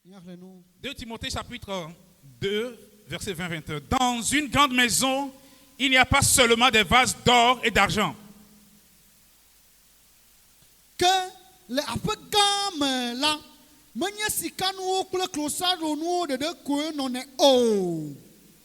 2 Timothée chapitre 2, verset 20-21. Dans une grande maison, il n'y a pas seulement des vases d'or et d'argent. Que le apagame la menya sikanu kule klosaro no de ko non est oh.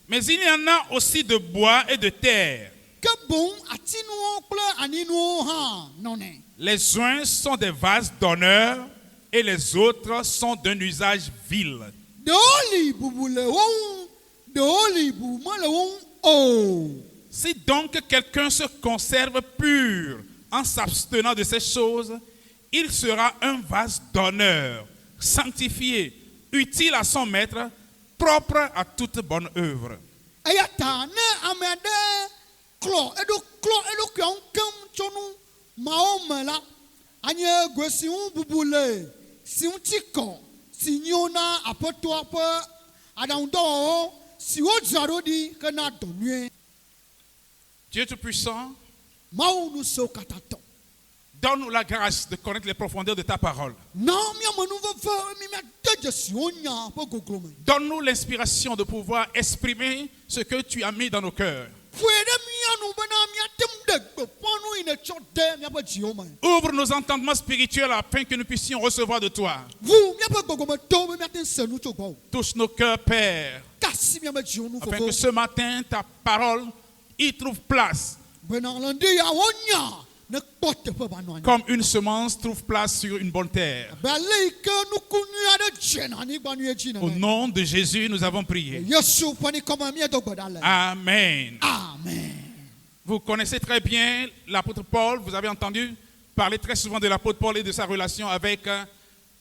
Mais il y en a aussi de bois et de terre. Que bon atinu kule aninu ha non est. Les uns sont des vases d'honneur et les autres sont d'un usage vil. Doli bubule won, doli bumale won oh. Si donc quelqu'un se conserve pur en s'abstenant de ces choses, il sera un vase d'honneur, sanctifié, utile à son maître, propre à toute bonne œuvre. Ayata ne amede klo edo kyon kam chonu maomela anye gwesi un bubule si un tiko si nyona apoto apo adaundo si o jaro di kana donue. Dieu Tout-Puissant, Mau nous so katato. donne-nous la grâce de connaître les profondeurs de ta parole. Non mi amanu va mi ma deje si onya po goglome. Donne-nous l'inspiration de pouvoir exprimer ce que tu as mis dans nos cœurs. Fuede mi anu bana mi atem de ponu ine chode mi apa jioma. Ouvre nos entendements spirituels afin que nous puissions recevoir de toi. Vous mi apa gogome to mi atem senu chogbo. Touche nos cœurs, Père, Kasi mi ama jionu afin fofo. que ce matin, ta parole y trouve place, Bena landi ya onya ne pote pe banwa. comme une semence trouve place sur une bonne terre. Bale ke nu kunu ade jena ni gbanu eji na. Au nom de Jésus, nous avons prié. Yesu pani koma mi edo godale. Amen. Amen. Vous connaissez très bien l'apôtre Paul. Vous avez entendu parler très souvent de l'apôtre Paul et de sa relation avec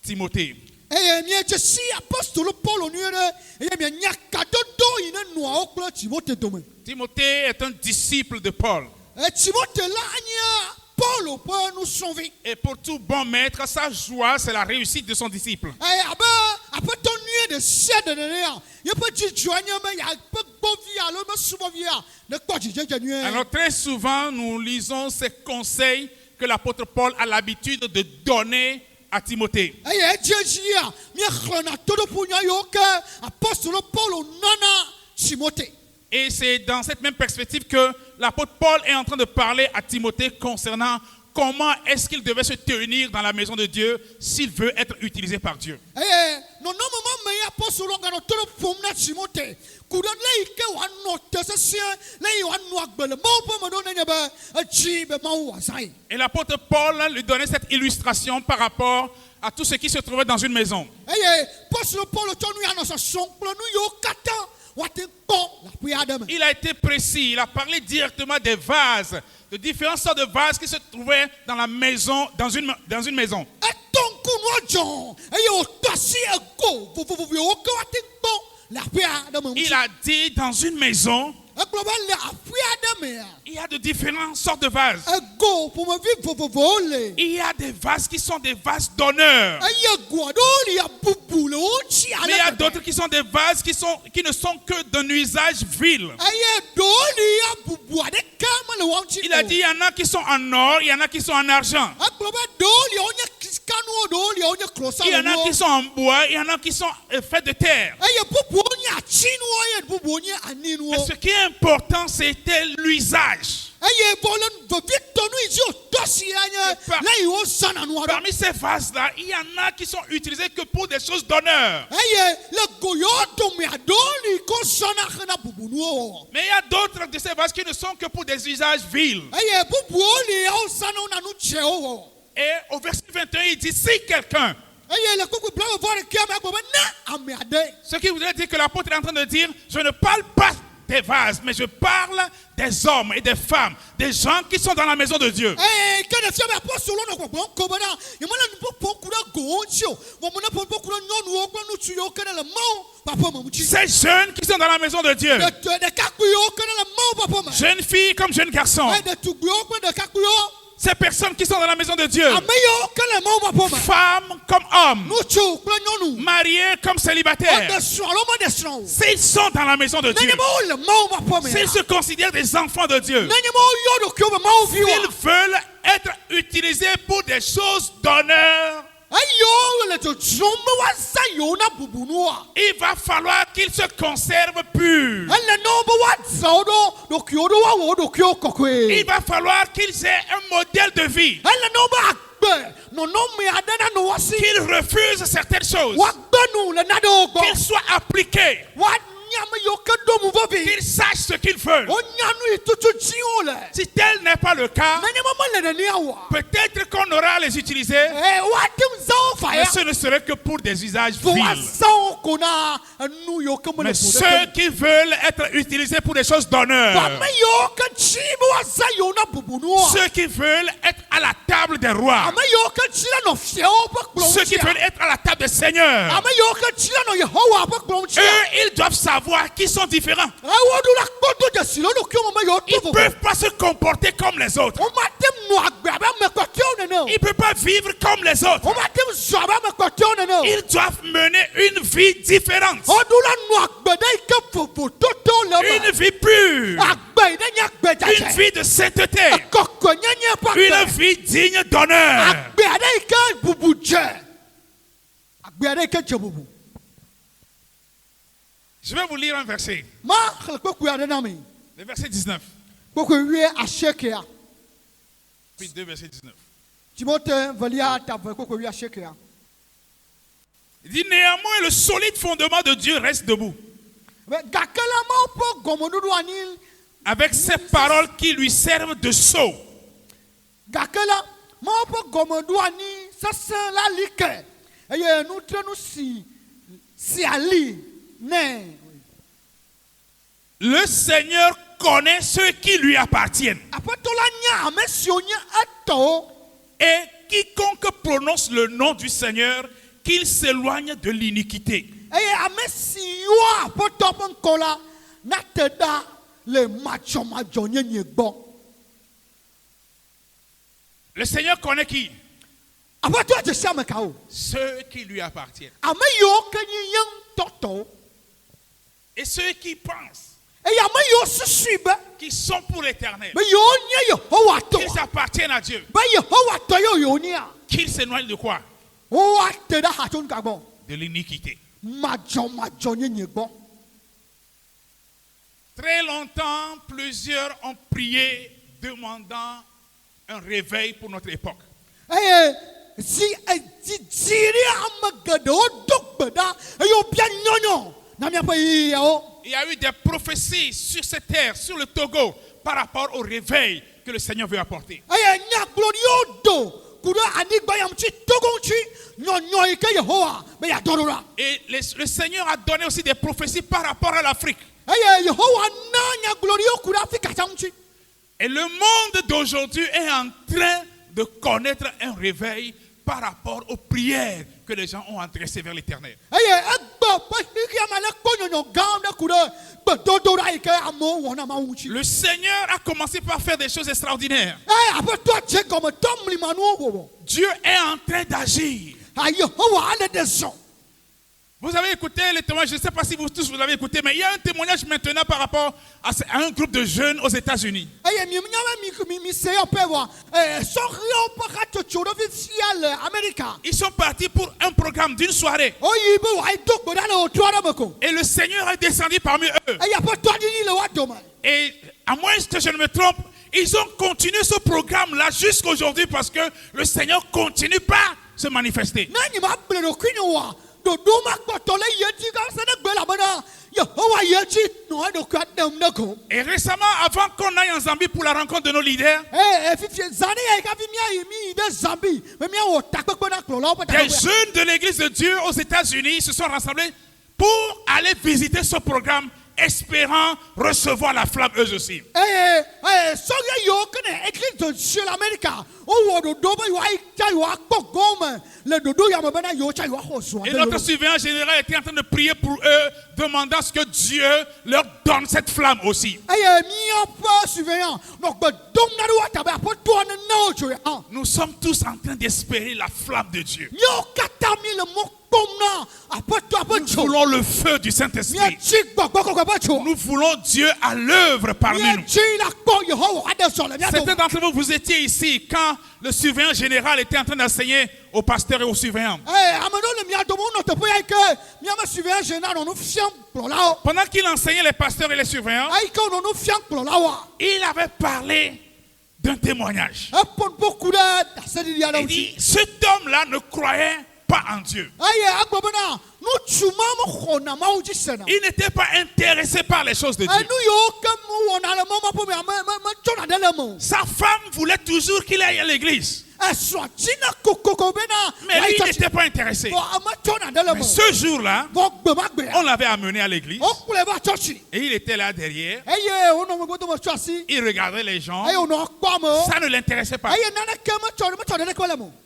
Timothée. Eye mi je si apostole Paul onuere eye mi nyaka dodo ine noa oklo Timothée dome. Timothée est un disciple de Paul. E Timothée la anya Paul peut nous sauver. Et pour tout bon maître, sa joie, c'est la réussite de son disciple. Eye aba ton nuer de sede de rien. Ye peut tu joigner me ya peut bovia le me souvia ne quoi tu je nuer. Alors très souvent, nous lisons ces conseils que l'apôtre Paul a l'habitude de donner à Timothée. Eye jejia mi khona todo punya yo ke apostole Paul nana Timothée. Et c'est dans cette même perspective que l'apôtre Paul est en train de parler à Timothée concernant comment est-ce qu'il devait se tenir dans la maison de Dieu s'il veut être utilisé par Dieu. Eye no no mama me apostole ngano todo pum na Timothée. Kudo le ke wa no tesesien le wa no agbele mo po mo no nyebe ji be ma wa sai. Et l'apôtre Paul lui donnait cette illustration par rapport à tout ce qui se trouvait dans une maison. Eye apostole Paul tonu ya no so son plo nu yo kata wa te ko la pri adam. Il a été précis, il a parlé directement des vases, de différentes sortes de vases qui se trouvaient dans la maison, dans une maison. E ton ku no jon eye o tosi e go vo o ko wa te ko la pri adam. Il a dit dans une maison, E global la pri adam. il y a de différentes sortes de vases. E go pour me vivre vo le. Il y a des vases qui sont des vases d'honneur. Eye go do li ya bubu le o chi ala. Mais il y a d'autres qui sont des vases qui ne sont que d'un usage vil. Eye do li ya bubu ade kama le wa chi. Il a dit il y en a qui sont en or, il y en a qui sont en argent. E global do li o nya kanu do li o nya closer. Il y en a qui sont en bois, il y en a qui sont faits de terre. Eye bubu o nya chinu o ye bubu o nya aninu Mais o. ce qui est important, c'était l'usage. Eye bolen do vitonu izi o tosi anya le yo sana no ado. Parmi ces vases-là, il y en a qui sont utilisés que pour des choses d'honneur. Eye le goyo to me adoli ko sana khana bubu no. Mais il y a d'autres de ces vases qui ne sont que pour des usages vils. Eye bubu o li o sana na nu che o. Et au verset 21, il dit, si quelqu'un, Eye le kuku bla voir ki ama go na ame ade. ce qui voudrait dire que l'apôtre est en train de dire, je ne parle pas des vases, mais je parle des hommes et des femmes, des gens qui sont dans la maison de Dieu. Eh, que ne fiame apostolo no ko ko bana. Yemana ni po kura go oncho. Wo mo na po kura nyonu o kwa nu tuyo kana le mo papa mamuchi. Ces jeunes qui sont dans la maison de Dieu, De kakuyo kana le mo papa ma. jeunes filles comme jeunes garçons, Eh de tuguyo kwa de kakuyo. ces personnes qui sont dans la maison de Dieu, Ameyo kana mo papa ma. femmes comme hommes, Nu chu kwa nyonu. mariés comme célibataires, De so lo mo de so. s'ils sont dans la maison de Dieu, Nanye mo le mo papa ma. s'ils se considèrent des enfants de Dieu, Nanye mo yo do kyo mo s'ils viwa. veulent être utilisés pour des choses d'honneur, Ayo le tsotsombe wa sayo na bubunua. il va falloir qu'il se conserve pur. Elle no bo wa zodo do kyodo wa wo do kyo kokwe. Il va falloir qu'ils aient un modèle de vie. Elle no ba akbe no no me adana no wasi. Qu'ils refusent certaines choses. Wa gbenu le nado go. Qu'ils soient appliqués. Wa nyama yo kedo mu vovi. Qu'ils sachent ce qu'ils veulent. O nyanu itutu jiole. Si tel n'est pas le cas, Nani mama le ni awa. peut-être qu'on aura à les utiliser, Wa tim zo mais fire. ce ne serait que pour des usages Wa vils. so kona nu yo kemo le Mais ceux qui veulent être utilisés pour des choses d'honneur, Wa me yo ke chibo wa sayo na bubunua. ceux qui veulent être à la table des rois, Ame yo ke chila no fieo pa klonchi. ceux qui veulent être à la table des seigneurs, Ame yo ke chila no Yehowa pa klonchi. eux, ils doivent savoir qu'ils sont différents. Awodu la kodo de silo no kyo mama yo Ils to ne peuvent pas se comporter comme les autres. O matem no agba ba me kwa kyo ne no. Ils ne peuvent pas vivre comme les autres. O matem zo ba me kwa kyo ne no. Ils doivent mener une vie différente. Odu la no agba dai ke fofu toto le Une vie pure. agba ide nya agba Une jaje. vie de sainteté. Koko nya pa. Une vie digne d'honneur. Agba dai ke bubuje. Agba dai ke jebubu. Je vais vous lire un verset. Ma khlo ku ya de na mi. Le verset 19. Ko wie ashekea. Puis 2, verset 19. Timothée valia ta ko wie ashekea. Il dit néanmoins le solide fondement de Dieu reste debout. Gakala ma po gomodudu anil. Avec ces paroles qui lui servent de sceau. Gakala ma po gomodu ani sasa la like. Eye nu trenu si ali ne. Le Seigneur connaît ceux qui lui appartiennent. Apatola nya amesionya ato. Et quiconque prononce le nom du Seigneur, qu'il s'éloigne de l'iniquité. Eye amesio apotop nkola na teda le macho nyenye gbo. Le Seigneur connaît qui? Apato je sia mekao. Ceux qui lui appartiennent. Ameyo kenyi yang toto. Et ceux qui pensent Eye ameyo susuibe. qu'ils sont pour l'éternel. Be yo nye Yehowa to. Qu'ils appartiennent à Dieu. Be Yehowa to yo nia. Qu'ils s'éloignent de quoi? O ateda haton kagbo. De l'iniquité. Macho nyenye gbo. Très longtemps, plusieurs ont prié demandant un réveil pour notre époque. Si amagado dokbeda yo bien nyonyo. Na mi apa yo. Il y a eu des prophéties sur cette terre, sur le Togo, par rapport au réveil que le Seigneur veut apporter. Nya glorio do. Kuda anigba yam chi togonchi nyonyo ike Yehowa be ya dorora. Et le Seigneur a donné aussi des prophéties par rapport à l'Afrique. Yehowa na nya glorio kuda Afrika chamchi. Et le monde d'aujourd'hui est en train de connaître un réveil par rapport aux prières que les gens ont adressées vers l'Éternel. Le Seigneur a commencé par faire des choses extraordinaires. Dieu est en train d'agir. Vous avez écouté les témoignages, je ne sais pas si vous tous vous l'avez écouté, mais il y a un témoignage maintenant par rapport à un groupe de jeunes aux États-Unis. Ils sont partis pour un programme d'une soirée. Et le Seigneur est descendu parmi eux. Et à moins que je ne me trompe, ils ont continué ce programme-là jusqu'à aujourd'hui parce que le Seigneur continue pas à se manifester. Et récemment, avant qu'on aille en Zambie pour la rencontre de nos leaders, des jeunes de l'église de Dieu aux États-Unis se sont rassemblés pour aller visiter ce programme, espérant recevoir la flamme eux aussi. Et notre surveillant général était en train de prier pour eux, demandant ce que Dieu leur donne cette flamme aussi. Nous sommes tous en train d'espérer la flamme de Dieu. Nous voulons le feu du Saint-Esprit. Nous voulons Dieu à l'œuvre parmi nous. Certains d'entre vous, vous étiez ici quand le surveillant général était en train d'enseigner aux pasteurs et aux surveillants. Pendant qu'il enseignait les pasteurs et les surveillants, il avait parlé d'un témoignage. Il dit, cet homme-là ne croyait pas en Dieu. Il n'était pas intéressé par les choses de Dieu. Sa femme voulait toujours qu'il aille à l'église. Mais lui, il n'était pas intéressé. Mais ce jour-là, on l'avait amené à l'église. Et il était là derrière. Il regardait les gens. Ça ne l'intéressait pas. Et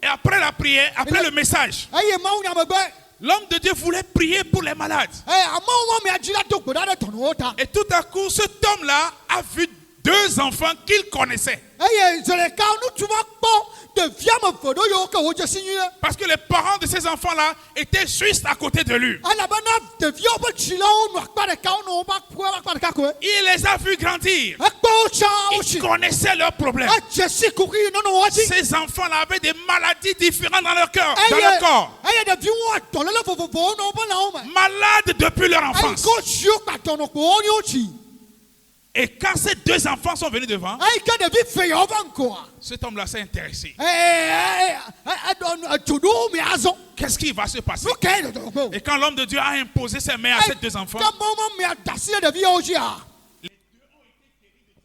après la prière, après le message, l'homme de Dieu voulait prier pour les malades. Et tout à coup, cet homme-là a vu 2 enfants qu'il connaissait. Parce que les parents de ces enfants-là étaient juste à côté de lui. Il les a vus grandir. Il connaissait leurs problèmes. Ces enfants-là avaient des maladies différentes dans leur cœur, dans leur corps. Malades depuis leur enfance. Et quand ces 2 enfants sont venus devant, cet homme-là s'est intéressé. Qu'est-ce qui va se passer? Et quand l'homme de Dieu a imposé ses mains à ces 2 enfants, les 2 ont été guéris de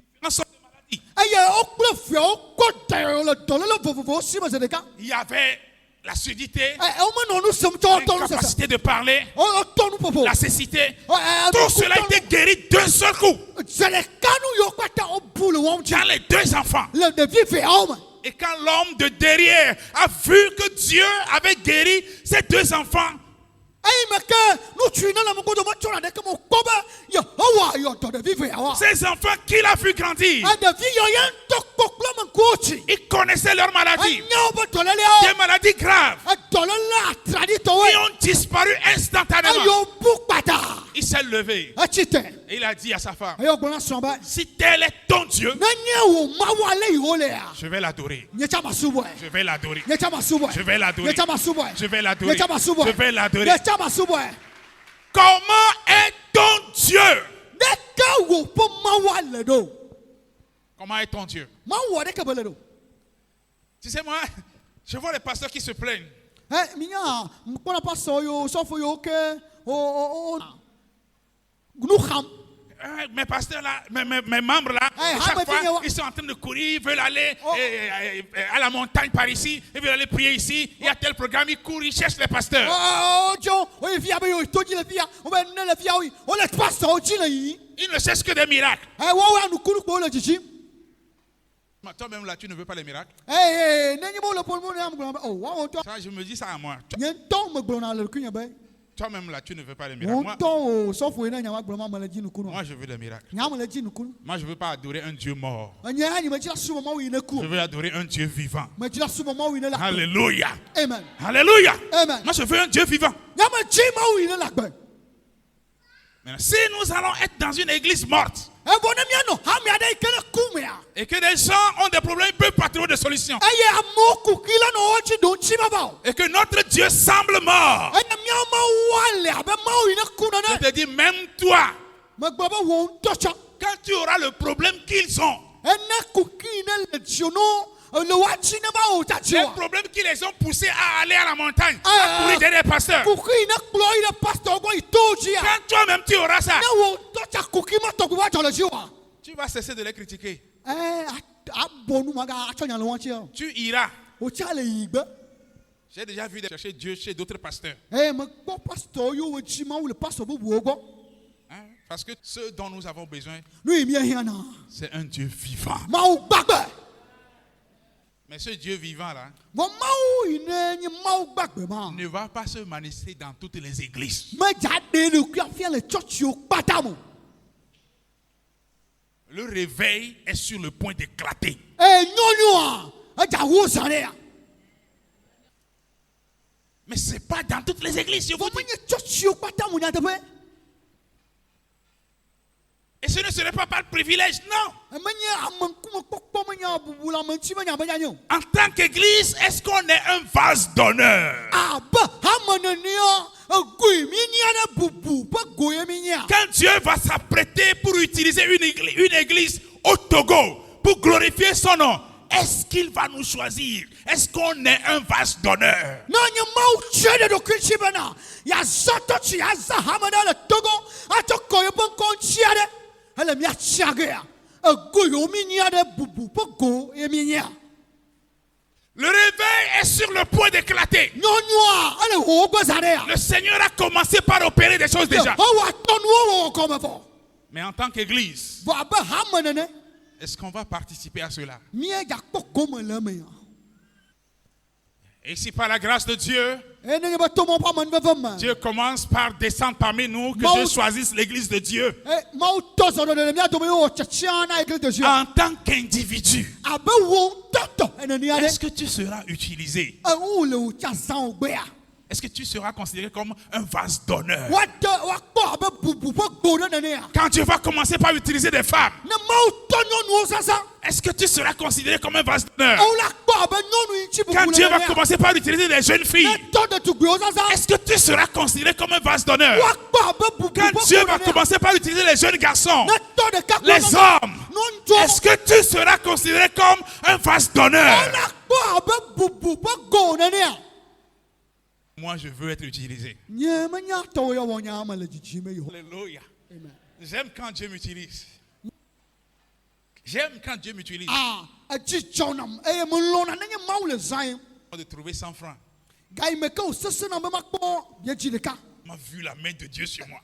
différentes sortes de maladies. Il y avait la surdité, l'incapacité de parler, la cécité. Tout cela a été guéri d'un seul coup. Dans les 2 enfants. Et quand l'homme de derrière a vu que Dieu avait guéri ces 2 enfants, ces enfants qu'il a vu grandir, ils connaissaient leurs maladies, des maladies graves, qui ont disparu instantanément. Il s'est levé et il a dit à sa femme, si tel est ton Dieu, je vais l'adorer. Je vais l'adorer. Je vais l'adorer. Je vais l'adorer. Je vais l'adorer. Comment est ton Dieu? Comment est ton Dieu? Tu sais, moi, je vois les pasteurs qui se plaignent. Mes pasteurs là, mes membres là, chaque fois ils sont en train de courir, ils veulent aller à la montagne par ici, ils veulent aller prier ici, il y a tel programme, ils courent, ils cherchent les pasteurs. Ils ne cherchent que des miracles. Toi-même là, tu ne veux pas les miracles? Ça, je me dis ça à moi. Toi-même là, tu ne veux pas les miracles. Moi, je veux des miracles. Moi, je ne veux pas adorer un Dieu mort. Je veux adorer un Dieu vivant. Alléluia. Amen. Alléluia. Amen. Moi, je veux un Dieu vivant. Maintenant, si nous allons être dans une église morte, et que des gens ont des problèmes, ils peuvent pas trouver de solution, et que notre Dieu semble mort, je te dis, même toi, quand tu auras le problème qu'ils ont, les problèmes qui les ont poussés à aller à la montagne, à courir derrière les pasteurs, quand toi-même tu auras ça, tu vas cesser de les critiquer. Tu iras. J'ai déjà vu chercher Dieu chez d'autres pasteurs. Parce que ce dont nous avons besoin, c'est un Dieu vivant. Mais ce Dieu vivant là ne va pas se manifester dans toutes les églises. Le réveil est sur le point d'éclater. Mais ce n'est pas dans toutes les églises, je vous dis. Vomanye church kwata munya tepe. Et ce ne serait pas par privilège, non. Manye amanku pokpo manya bubula manchi manya banyanyo. En tant qu'église, est-ce qu'on est un vase d'honneur? Aba hamanania agui minya na bubu pa goye minya. Quand Dieu va s'apprêter pour utiliser une église au Togo pour glorifier son nom, est-ce qu'il va nous choisir? Est-ce qu'on est un vase d'honneur? Nanya mau chede do kinchibana. Ya zato chi ya zahamana le Togo. Atoko yebon konchiade. Elle m'a chagé. Le réveil est sur le point d'éclater. Le Seigneur a commencé par opérer des choses déjà. Mais en tant qu'église, est-ce qu'on va participer à cela? Et si par la grâce de Dieu, Dieu commence par descendre parmi nous, que Dieu choisisse l'église de Dieu. En tant qu'individu, est-ce que tu seras utilisé? Est-ce que tu seras considéré comme un vase d'honneur? Quand Dieu va commencer par utiliser des femmes, est-ce que tu seras considéré comme un vase d'honneur? Quand Dieu va commencer par utiliser des jeunes filles, est-ce que tu seras considéré comme un vase d'honneur? Quand Dieu va commencer par utiliser les jeunes garçons, les hommes, est-ce que tu seras considéré comme un vase d'honneur? Moi, je veux être utilisé. Alléluia. J'aime quand Dieu m'utilise. J'aime quand Dieu m'utilise. De trouver 100 francs. On m'a vu la main de Dieu sur moi.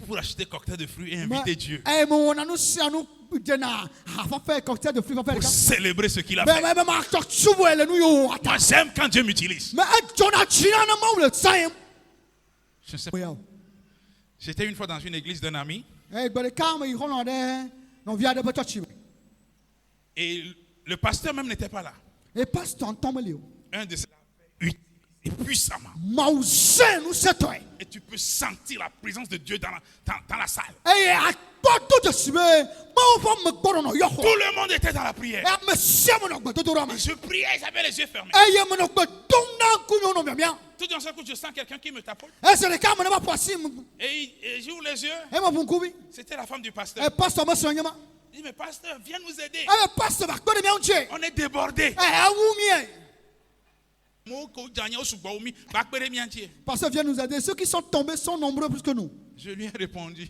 Pour acheter cocktail de fruits et inviter Dieu. Pour célébrer ce qu'il a fait. Moi, j'aime quand Dieu m'utilise. Je ne sais pas. J'étais une fois dans une église d'un ami. Et le pasteur même n'était pas là. Un de ces et puissamment. Et tu peux sentir la présence de Dieu dans la salle. Tout le monde était dans la prière. Je priais, j'avais les yeux fermés. Tout d'un seul coup, je sens quelqu'un qui me tapote. Et j'ouvre les yeux. C'était la femme du pasteur. Il dit, mais pasteur, viens nous aider. On est débordés. Pasteur, viens nous aider. Ceux qui sont tombés sont nombreux plus que nous. Je lui ai répondu.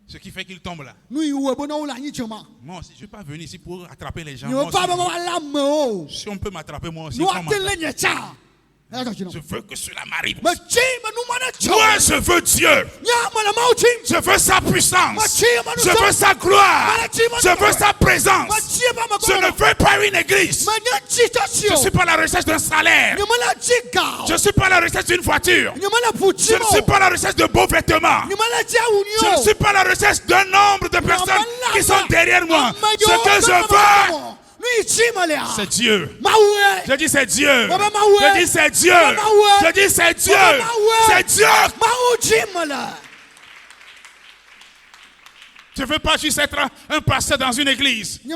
Ce qui fait qu'il tombe là. Moi aussi, je ne vais pas venir ici pour attraper les gens. Si on peut m'attraper moi aussi. Je veux que cela m'arrive. Moi, je veux Dieu. Je veux sa puissance. Je veux sa gloire. Je veux sa présence. Je ne veux pas une église. Je ne suis pas à la recherche d'un salaire. Je ne suis pas à la recherche d'une voiture. Je ne suis pas à la recherche de beaux vêtements. Je ne suis pas à la recherche d'un nombre de personnes qui sont derrière moi. Ce que je veux, c'est Dieu. Je dis c'est Dieu. Je dis c'est Dieu. Je dis c'est Dieu. C'est Dieu. Je ne veux pas juste être un pasteur dans une église. Je ne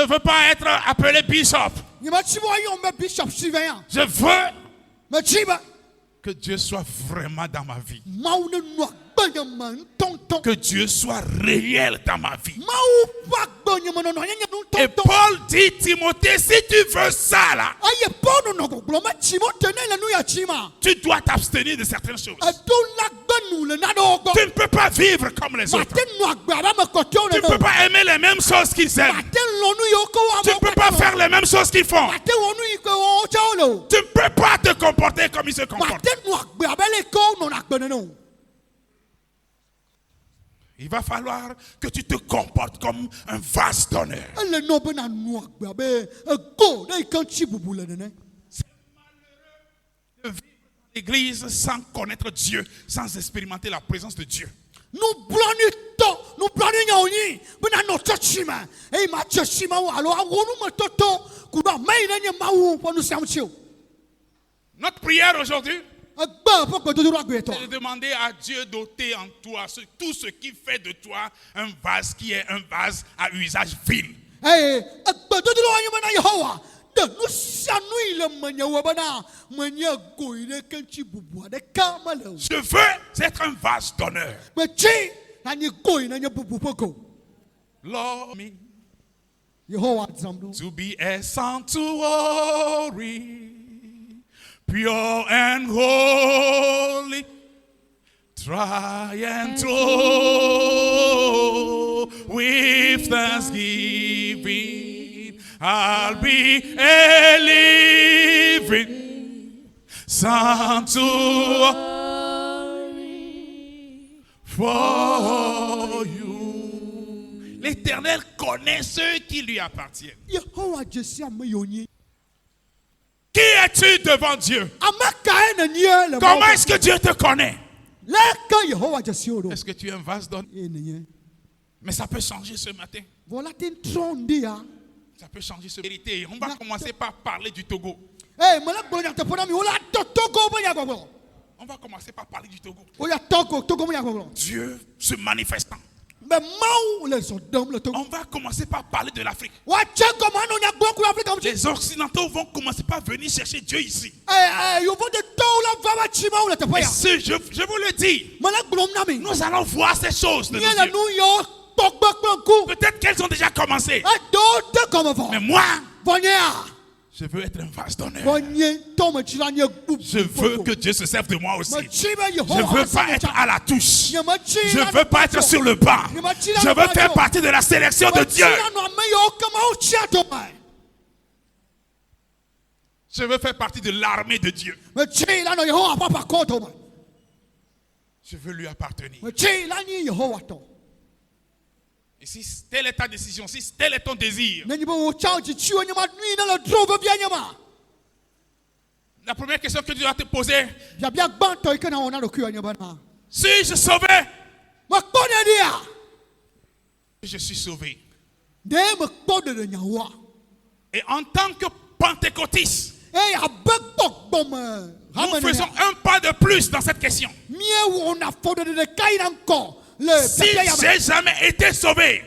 veux pas être appelé bishop. Je veux que Dieu soit vraiment dans ma vie. Que Dieu soit réel dans ma vie. Et Paul dit, Timothée, si tu veux ça là, tu dois t'abstenir de certaines choses. Tu ne peux pas vivre comme les autres. Tu ne peux pas aimer les mêmes choses qu'ils aiment. Tu ne peux pas faire les mêmes choses qu'ils font. Tu ne peux pas te comporter comme ils se comportent. Il va falloir que tu te comportes comme un vase d'honneur. C'est malheureux de vivre dans l'église sans connaître Dieu, sans expérimenter la présence de Dieu. Nous bla ni nya oni bena no church ma e ma church ma alo awonu ma toto ku ba mai na nya ma wu po no siam chiu. Notre prière aujourd'hui, Agba po ko dodoro agbeto. c'est de demander à Dieu d'ôter en toi tout ce qui fait de toi un vase qui est un vase à usage vil. Eh agba dodoro anyi ma na Yehowa. De no sia no ile manya wa bana manya go ile kanchi bubu de kama le. Je veux être un vase d'honneur. Me chi na ni go na nya bubu poko. Lord, me Yehowa zamdo. to be a sanctuary, pure and holy, tried through with thanksgiving. I'll be a living sanctuary for you. L'Éternel connaît ceux qui lui appartiennent. Yehowa jesi amayoni. Qui es-tu devant Dieu? Amaka na nie le. Comment est-ce que Dieu te connaît? Leka Yehowa jesi oro. Est-ce que tu es un vase d'honneur? Enye. Mais ça peut changer ce matin. Voilà tin trondia. Ça peut changer ce vérité. On va commencer par parler du Togo. Eh mala gbonya te pona mi wala Togo bonya gogo. On va commencer par parler du Togo. Oya Togo bonya gogo. Dieu se manifestant. Mais mau le sodom le Togo. On va commencer par parler de l'Afrique. Wa cheko mano nya gboku Afrika mchi. Les Occidentaux vont commencer par venir chercher Dieu ici. You want the tola vava chima ou le te Et poya. je vous le dis, Mala glom na mi. nous allons voir ces choses de nos Ni la yeux. New York Togba kwanku. Peut-être qu'elles ont déjà commencé. Do te comme va. Mais moi, Vonya. je veux être un vase d'honneur. Vonya tome chila nya gbu. Je veux que Dieu se serve de moi aussi. Ma chiba Je Yehowa. ne veux pas être à la touche. Je Je ne veux pas être sur le banc. Je veux faire partie de la sélection de Dieu. Je veux faire partie de l'armée de Dieu. Je veux lui appartenir. Et si telle est ta décision, si tel est ton désir, la première question que tu dois te poser, suis-je sauvé? Je suis sauvé. Et en tant que pentecôtiste, nous faisons un pas de plus dans cette question. Si j'ai jamais été sauvé,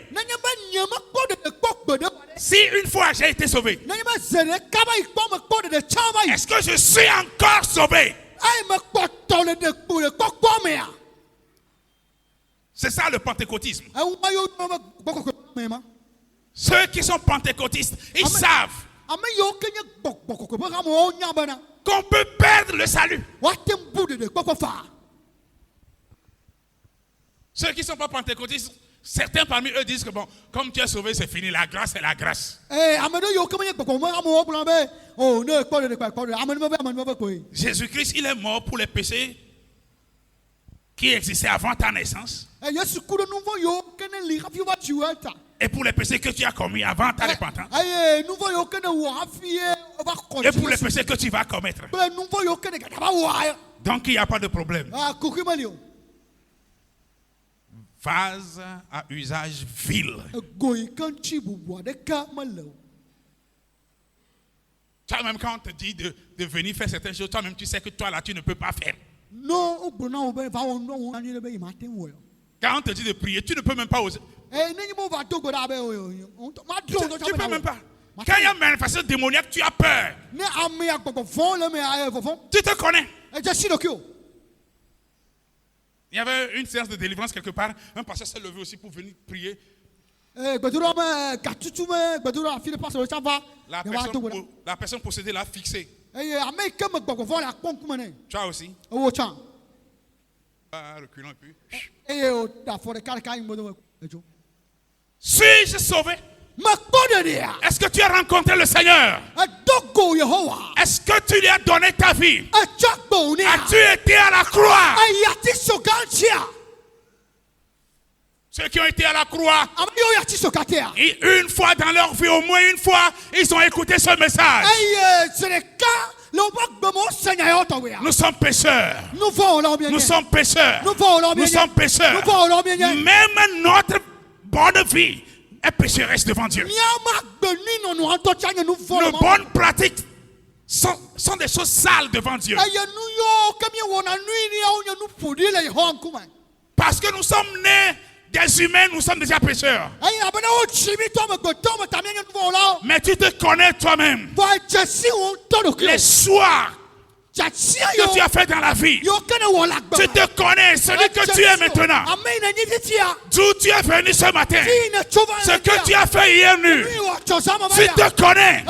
si une fois j'ai été sauvé, est-ce que je suis encore sauvé? C'est ça le pentecôtisme. Ceux qui sont pentecôtistes, ils savent qu'on peut perdre le salut. Ceux qui ne sont pas pentecôtistes, certains parmi eux disent que bon, comme tu es sauvé, c'est fini, la grâce est la grâce. Jésus-Christ, il est mort pour les péchés qui existaient avant ta naissance et pour les péchés que tu as commis avant ta repentance et pour les péchés que tu vas commettre. Donc il n'y a pas de problème. Vase à usage vil. Toi-même, quand on te dit de venir faire certaines choses, toi-même, tu sais que toi, là, tu ne peux pas faire. Quand on te dit de prier, tu ne peux même pas oser. Tu ne peux même pas. Quand il y a une manifestation démoniaque, tu as peur. Tu te connais. Il y avait une séance de délivrance quelque part. Un pasteur s'est levé aussi pour venir prier. La personne possédée l'a fixé. Tu as aussi. Reculons un peu. Suis-je sauvé? Est-ce que tu as rencontré le Seigneur? Est-ce que tu lui as donné ta vie? As-tu été à la croix? Ceux qui ont été à la croix, et une fois dans leur vie, au moins une fois, ils ont écouté ce message. Nous sommes pécheurs. Nous sommes pécheurs. Nous sommes pécheurs. Même notre bonne vie est pécheresse devant Dieu. Nos bonnes pratiques sont des choses sales devant Dieu. Parce que nous sommes nés des humains, nous sommes déjà pécheurs. Mais tu te connais toi-même. Les choix que tu as fait dans la vie. Tu te connais, celui que tu es maintenant. D'où tu es venu ce matin. Ce que tu as fait hier nuit. Tu te connais.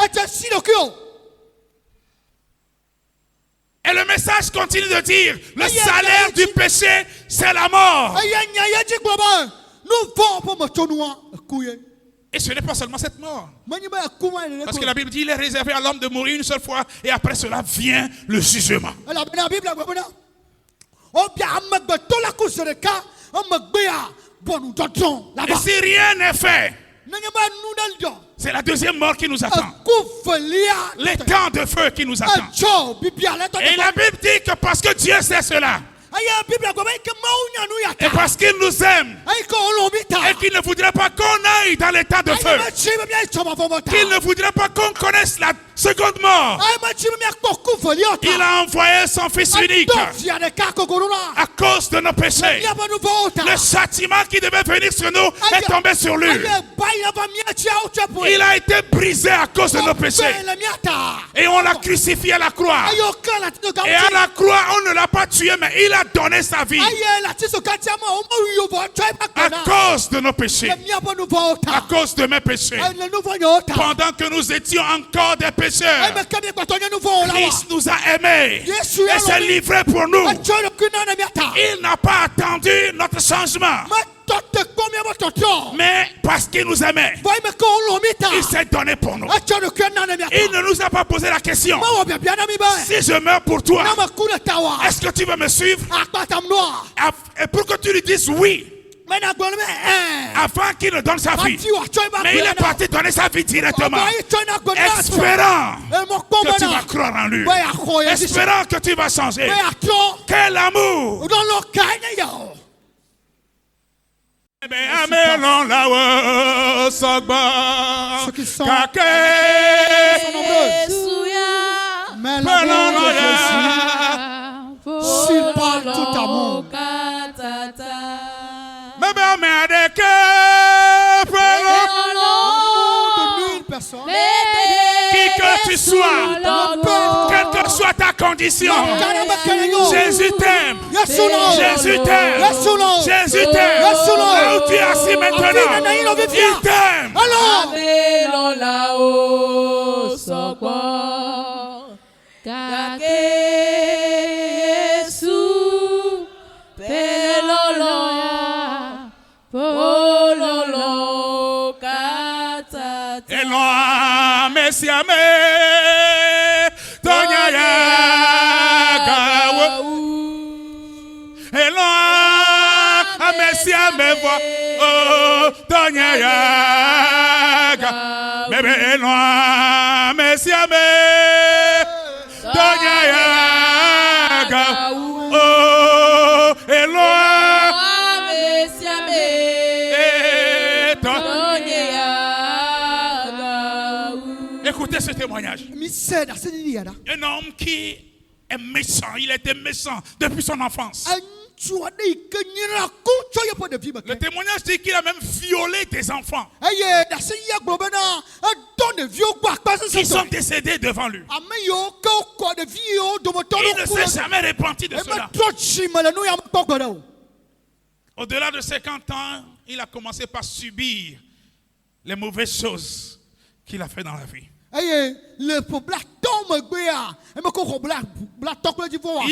Et le message continue de dire, le salaire du péché, c'est la mort. Et ce n'est pas seulement cette mort. Parce que la Bible dit, il est réservé à l'homme de mourir une seule fois, et après cela vient le jugement. Et si rien n'est fait, c'est la deuxième mort qui nous attend. Les temps de feu qui nous attendent. Et la Bible dit que parce que Dieu sait cela, et parce qu'il nous aime, et qu'il ne voudrait pas qu'on aille dans l'état de feu, qu'il ne voudrait pas qu'on connaisse la seconde mort, il a envoyé son Fils unique à cause de nos péchés. Le châtiment qui devait venir sur nous est tombé sur lui. Il a été brisé à cause de nos péchés. Et on l'a crucifié à la croix. Et à la croix, on ne l'a pas tué, mais il a donné sa vie à cause de nos péchés, à cause de mes péchés. Pendant que nous étions encore des pécheurs, Christ nous a aimés et s'est livré pour nous. Il n'a pas attendu notre changement, mais parce qu'il nous aimait, il s'est donné pour nous. Il ne nous a pas posé la question, si je meurs pour toi, est-ce que tu veux me suivre? Et pour que tu lui dises oui, avant qu'il ne donne sa vie, mais il est parti donner sa vie directement, espérant que tu vas croire en lui, espérant que tu vas changer. Quel amour! Ceux qui sont s'il parle tout amour, qui que tu sois, quelle que soit ta condition, Jésus t'aime. Jésus t'aime. Jésus t'aime. Là où tu es assis maintenant, il t'aime. Eloa mesiame tonya ya gawo. Eloa mesiame vo oh tonya ya ga. Bebe eloa mesiame tonya ya ga. Oh eloa mesiame Écoutez ce témoignage. Un homme qui est méchant, il était méchant depuis son enfance. Le témoignage dit qu'il a même violé des enfants qui sont décédés devant lui. Il ne s'est jamais repenti de cela. Au-delà de 50 ans, il a commencé par subir les mauvaises choses qu'il a fait dans la vie. Il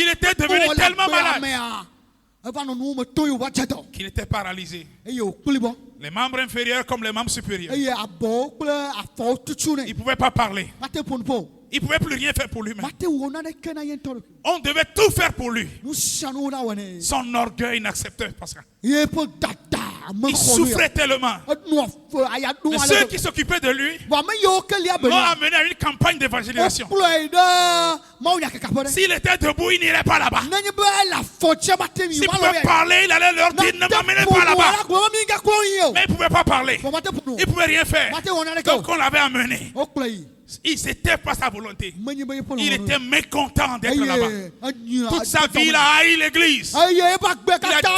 était devenu tellement malade qu'il était paralysé. Les membres inférieurs comme les membres supérieurs. Il ne pouvait pas parler. Il ne pouvait plus rien faire pour lui-même. On devait tout faire pour lui. Son orgueil n'acceptait pas ça. Il souffrait tellement. Mais ceux qui s'occupaient de lui l'ont amené à une campagne d'évangélisation. S'il était debout, il n'irait pas là-bas. S'il pouvait parler, il allait leur dire ne m'amenez pas là-bas. Mais il ne pouvait pas parler. Il ne pouvait rien faire. Donc on l'avait amené. Il n'était pas sa volonté. Il était mécontent d'être là-bas. Toute sa vie, il a haï l'église. Il a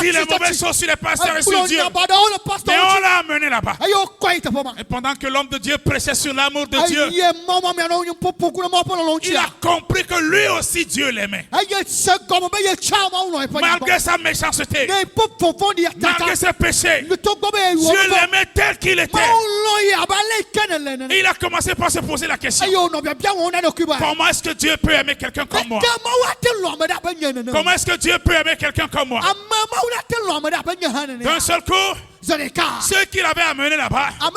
dit les mauvaises choses sur les pasteurs et sur Dieu. Mais on l'a amené là-bas. Et pendant que l'homme de Dieu prêchait sur l'amour de Dieu, il a compris que lui aussi Dieu l'aimait. Malgré sa méchanceté, malgré ses péchés, Dieu l'aimait tel qu'il était. Et il a commencé par se poser la question. Comment est-ce que Dieu peut aimer quelqu'un comme moi? Comment est-ce que Dieu peut aimer quelqu'un comme moi? D'un seul coup, ceux qui l'avaient amené là-bas, ils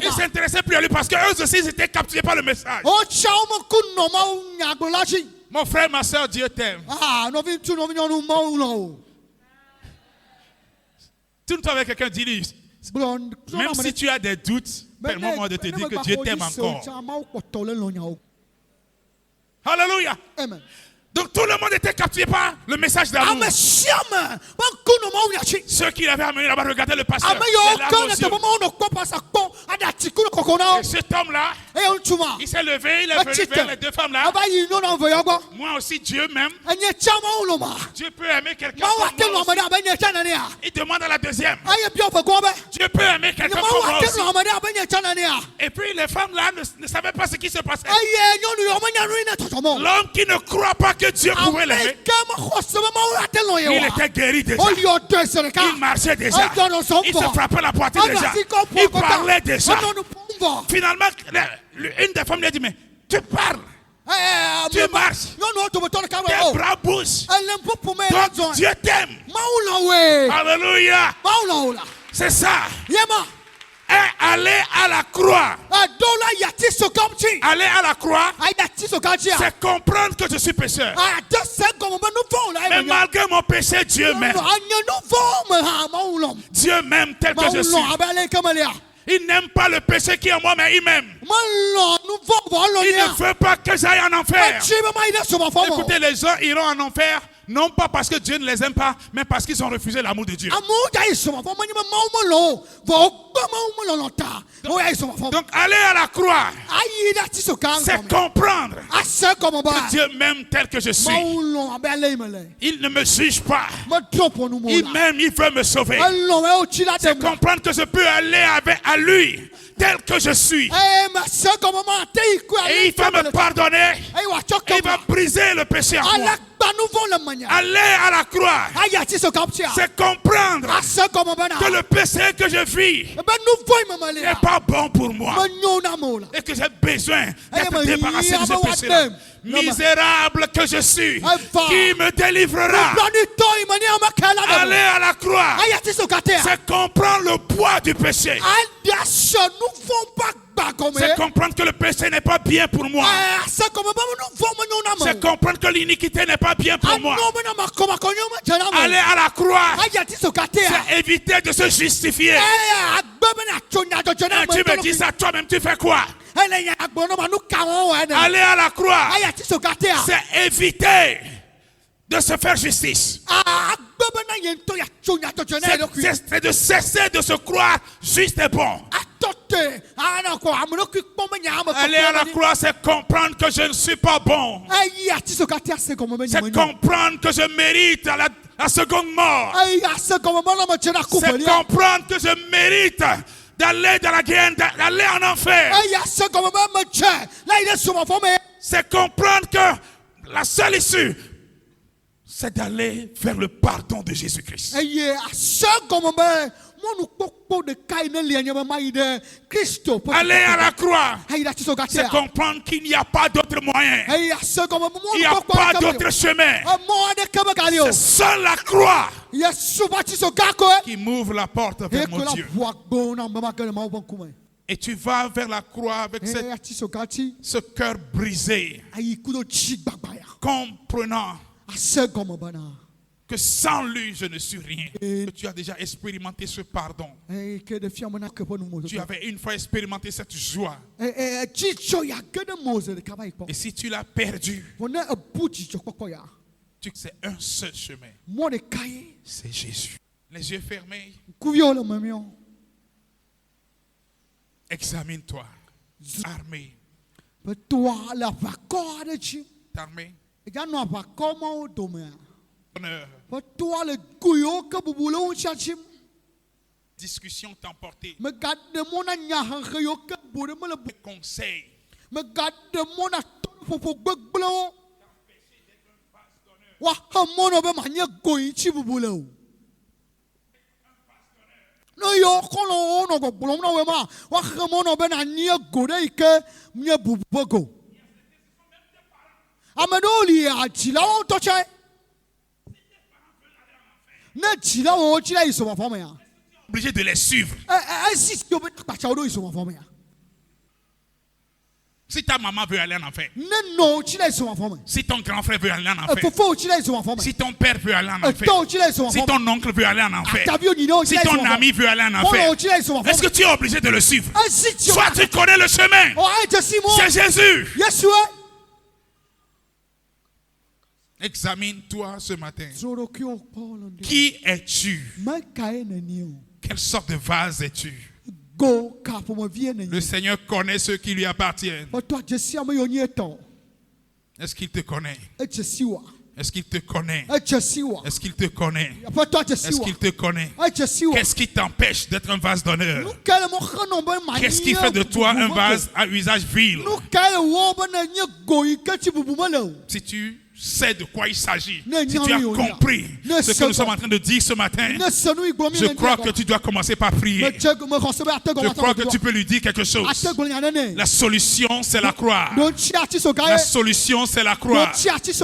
ne s'intéressaient plus à lui parce qu'eux aussi ils étaient captivés par le message. Mon frère, ma soeur, Dieu t'aime. Tu ne toi avec quelqu'un, dis-lui. Même si tu as des doutes, permets-moi de te dire que Dieu t'aime encore. Alléluia. Amen. Donc tout le monde était captivé par le message d'amour. Ceux qui l'avaient amené là-bas, regardaient le pasteur. Et cet homme-là, il s'est levé, il est venu vers les deux femmes-là. Moi aussi, Dieu m'aime. Dieu peut aimer quelqu'un comme moi aussi. Il demande à la deuxième. Dieu peut aimer quelqu'un comme moi aussi. Et puis les femmes-là ne savaient pas ce qui se passait. L'homme qui ne croit pas que Dieu pouvait l'aimer, il était guéri déjà. Il marchait déjà. Il se frappait la poitrine déjà. Il parlait déjà. Finalement, une des femmes lui a dit, mais tu parles. Tu marches. Tes bras bougent. Donc Dieu t'aime. Alléluia. C'est ça. Et aller à la croix. Aller à la croix, c'est comprendre que je suis pécheur. Mais malgré mon péché, Dieu m'aime. Dieu m'aime tel que je suis. Il n'aime pas le péché qui est en moi, mais il m'aime. Il ne veut pas que j'aille en enfer. Écoutez, les gens iront en enfer, non pas parce que Dieu ne les aime pas, mais parce qu'ils ont refusé l'amour de Dieu. Donc aller à la croix, c'est comprendre que Dieu m'aime tel que je suis. Il ne me juge pas. Il m'aime, il veut me sauver. C'est comprendre que je peux aller à lui tel que je suis. Et il va me pardonner. Et il va briser le péché en moi. Aller à la croix, c'est comprendre que le péché que je vis n'est pas bon pour moi et que j'ai besoin d'être débarrassé de ce péché-là. Misérable que je suis, qui me délivrera? Aller à la croix, c'est comprendre le poids du péché. C'est comprendre que le péché n'est pas bien pour moi. C'est comprendre que l'iniquité n'est pas bien pour moi. Aller à la croix, c'est éviter de se justifier. Tu me dis ça toi-même, tu fais quoi? Aller à la croix, c'est éviter de se faire justice. C'est de cesser de se croire juste et bon. Aller à la croix, c'est comprendre que je ne suis pas bon. C'est comprendre que je mérite la seconde mort. C'est comprendre que je mérite d'aller dans la guerre, d'aller en enfer. C'est comprendre que la seule issue, c'est d'aller vers le pardon de Jésus-Christ. Aller à la croix, c'est comprendre qu'il n'y a pas d'autre moyen. Il n'y a pas d'autre chemin. C'est seule la croix qui m'ouvre la porte vers mon Dieu. Et tu vas vers la croix avec ce cœur brisé, comprenant que sans lui, je ne suis rien. Que tu as déjà expérimenté ce pardon. Tu avais une fois expérimenté cette joie. Et si tu l'as perdu, tu sais, c'est un seul chemin. C'est Jésus. Les yeux fermés. Examine-toi. Armé. T'armé. Honneur. Discussion t'emporter. Conseil. Obligé de les suivre. Si ta maman veut aller en enfer, si ton grand frère veut aller en enfer, si ton père veut aller en enfer, si ton oncle veut aller en enfer, si ton ami veut aller en enfer, est-ce que tu es obligé de le suivre? Soit tu connais le chemin, c'est Jésus. Examine-toi ce matin. Qui es-tu? Quelle sorte de vase es-tu? Le Seigneur connaît ceux qui lui appartiennent. Est-ce qu'il te connaît? Est-ce qu'il te connaît? Est-ce qu'il te connaît? Est-ce qu'il te connaît? Qu'est-ce qui t'empêche d'être un vase d'honneur? Qu'est-ce qui fait de toi un vase à usage vil? Si tu sais de quoi il s'agit, si tu as compris ce que nous sommes en train de dire ce matin, je crois que tu dois commencer par prier. Je crois que tu peux lui dire quelque chose. La solution, c'est la croix. La solution, c'est la croix.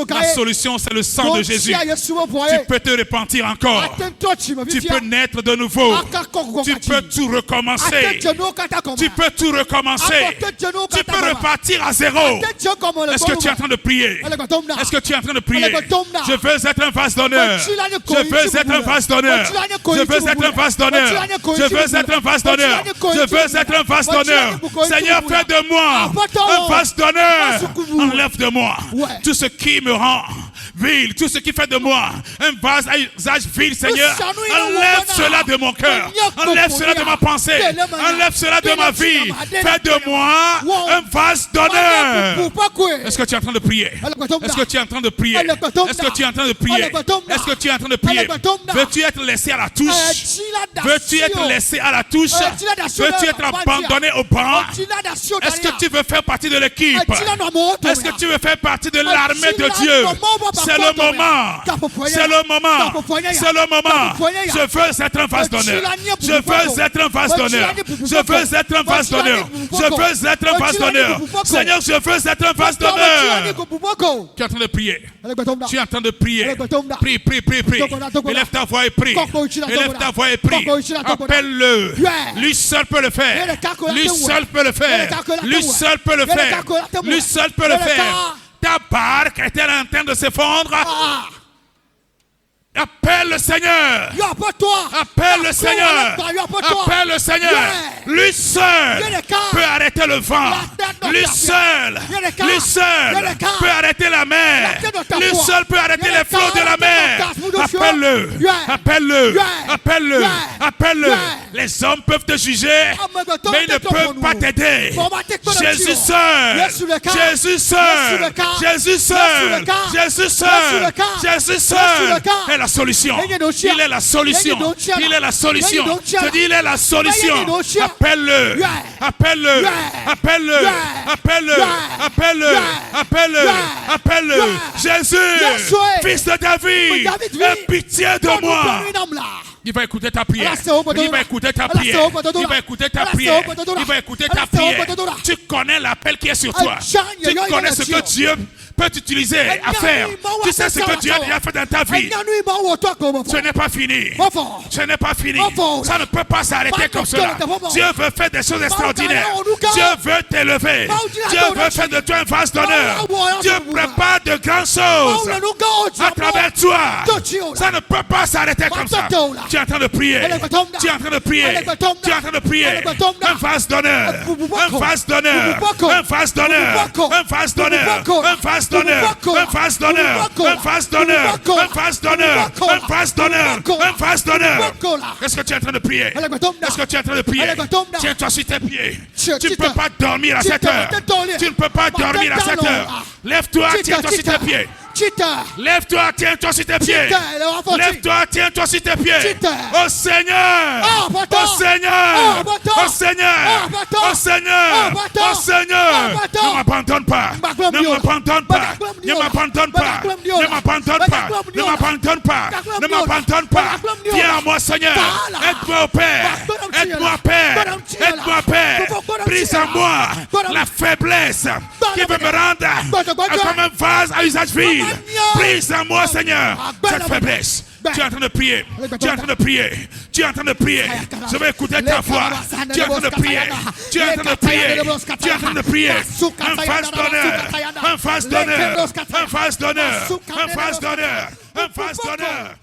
La solution, c'est le sang de Jésus. Tu peux te repentir encore. Tu peux naître de nouveau. Tu peux tout recommencer. Tu peux tout recommencer. Tu peux repartir à zéro. Est-ce que tu es en train de prier? Est-ce que tu es en train de prier? Je veux être un vase d'honneur. Je veux être un vase d'honneur. Je veux être un vase d'honneur. Je veux être un vase d'honneur. Je veux être un vase d'honneur. Seigneur, fais de moi un vase d'honneur. Enlève de moi tout ce qui me rend vil, tout ce qui fait de moi un vase à usage vil, Seigneur. Enlève cela de mon cœur. Enlève cela de ma pensée. Enlève cela de ma vie. Fais de moi un vase d'honneur. Est-ce que tu es en train de prier? Est-ce que tu es en train de prier? Est-ce que tu es en train de prier? Est-ce que tu es en train de prier? Veux-tu être laissé à la touche? Veux-tu être laissé à la touche? Veux-tu être abandonné au banc? Est-ce que tu veux faire partie de l'équipe? Est-ce que tu veux faire partie de l'armée de Dieu? C'est le moment. C'est le moment. C'est le moment. Je veux être un vase d'honneur. Je veux être un vase d'honneur. Je veux être un vase d'honneur. Je veux être un vase d'honneur. Seigneur, je veux être un vase d'honneur. Tu es en train de prier. Tu es en train de prier. Prie, prie, prie, prie. Élève ta voix et prie. Élève ta voix et prie. Appelle-le. Lui seul peut le faire. Lui seul peut le faire. Lui seul peut le faire. Lui seul peut le faire. Ta barque est-elle en train de s'effondrer? Appelle le Seigneur. Appelle le Seigneur. Appelle le Seigneur. Lui seul peut arrêter le vent. Lui seul peut arrêter la mer. Lui seul peut arrêter les flots de la mer. Appelle-le. Appelle-le. Appelle-le. Appelle-le. Les hommes peuvent te juger, mais ils ne peuvent pas t'aider. Jésus seul. Jésus seul. Jésus seul. Jésus seul. Jésus seul. La solution. Il est la solution. Il est la solution. Je dis, il est la solution. Appelle-le. Appelle-le. Appelle-le. Appelle-le. Appelle-le. Appelle-le. Appelle-le. Jésus, fils de David, aie pitié de moi. Il va écouter ta prière. Il va écouter ta prière. Il va écouter ta prière. Il va écouter ta prière. Tu connais l'appel qui est sur toi. Tu connais ce que Dieu peut t'utiliser à faire. Tu sais ce que Dieu a déjà fait dans ta vie. Ce n'est pas fini. Ce n'est pas fini. Ça ne peut pas s'arrêter comme cela. Dieu veut faire des choses extraordinaires. Dieu veut t'élever. Dieu veut faire de toi un vase d'honneur. Dieu prépare de grandes choses à travers toi. Ça ne peut pas s'arrêter comme ça. Tu es en train de prier. Tu es en train de prier. Tu es en train de prier. Un vase d'honneur. Un vase d'honneur. Un vase d'honneur. Un vase d'honneur. Un vase d'honneur. Un vase d'honneur. Un vase d'honneur. Un vase d'honneur. Un vase d'honneur. Un vase d'honneur. Est-ce que tu es en train de prier? Est-ce que tu es en train de prier? Tiens-toi sur tes pieds. Tu ne peux pas dormir à cette heure. Tu ne peux pas dormir à cette heure. Lève-toi, tiens-toi sur tes pieds. Lève-toi, tiens-toi sur tes pieds. Lève-toi, tiens-toi sur tes pieds. Oh Seigneur! Oh Seigneur! Oh Seigneur! Oh Seigneur! Oh Seigneur! Ne m'abandonne pas! Ne m'abandonne pas! Ne m'abandonne pas! Ne m'abandonne pas! Ne m'abandonne pas! Ne m'abandonne pas! Viens à moi, Seigneur! Aide-moi au Père! Aide-moi, Père! Aide-moi, Père! Brise en moi la faiblesse qui veut me rendre comme un vase à usage vide. Brise en moi, Seigneur, cette faiblesse. Tu es en train de prier. Tu es en train de prier. Tu es en train de prier. Je vais écouter ta voix. Tu es en train de prier. Tu es en train de prier. Tu es en train de prier. Un vase d'honneur. Un vase d'honneur. Un vase d'honneur. Un vase d'honneur. Un vase d'honneur.